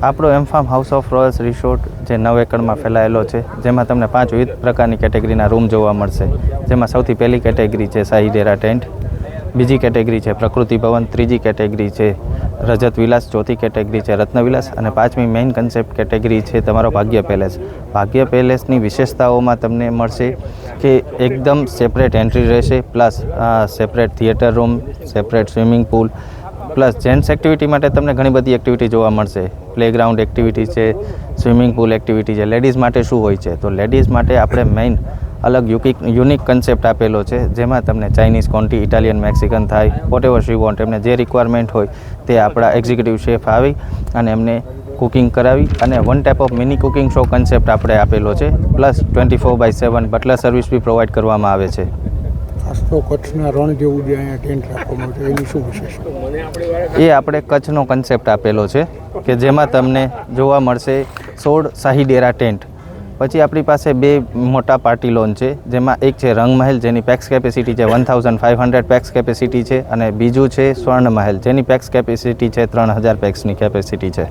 આપણો એમ farm house of royals resort જે 9 એકડમાં ફેલાયેલો છે, જેમાં તમને 5 વિવિધ પ્રકારની કેટેગરીના રૂમ જોવા મળશે. જેમાં સૌથી પહેલી કેટેગરી છે શાહી ડેરા ટેન્ટ, બીજી કેટેગરી છે પ્રકૃતિ ભવન, ત્રીજી કેટેગરી છે રજત વિલાસ, ચોથી કેટેગરી છે રત્નવિલાસ અને પાંચમી મેઇન કન્સેપ્ટ કેટેગરી છે તમારો ભાગ્ય પેલેસ. ભાગ્ય પેલેસની વિશેષતાઓમાં તમને મળશે કે એકદમ સેપરેટ એન્ટ્રી રહેશે, plus separate theatre room, separate swimming pool, plus gents activity માટે તમને ઘણી બધી એક્ટિવિટી જોવા મળશે. પ્લેગ્રાઉન્ડ એક્ટિવિટી છે, સ્વિમિંગ પૂલ એક્ટિવિટી છે. લેડીઝ માટે શું હોય છે, તો લેડીઝ માટે આપણે મેઇન અલગ યુનિક કન્સેપ્ટ આપેલો છે, જેમાં તમને ચાઇનીઝ, કોન્ટી, ઇટાલિયન, મેક્સિકન થાય, વોટ એવર શી વોન્ટ, એમને જે રિક્વાયરમેન્ટ હોય તે આપણા એક્ઝિક્યુટિવ શેફ આવી અને એમને કુકિંગ કરાવી અને one type of mini cooking show concept આપણે આપેલો છે. પ્લસ 24/7 બટલર સર્વિસ બી પ્રોવાઈડ કરવામાં આવે છે. ખાસ તો કચ્છના રણ જેવું જે અહીંયા ટેન્ટ રાખવામાં આવે છે એની શું વિશેષ? એ આપણે કચ્છનો કન્સેપ્ટ આપેલો છે કે જેમાં તમને જોવા મળશે 16 શાહી ડેરા ટેન્ટ. પછી આપણી પાસે 2 મોટા પાર્ટી લોન છે, જેમાં એક છે રંગમહેલ, જેની પેક્સ કેપેસિટી છે 1500 પેક્સ કેપેસિટી છે, અને બીજું છે સ્વર્ણમહેલ, જેની પેક્સ કેપેસિટી છે 3000 પેક્સની કેપેસિટી છે.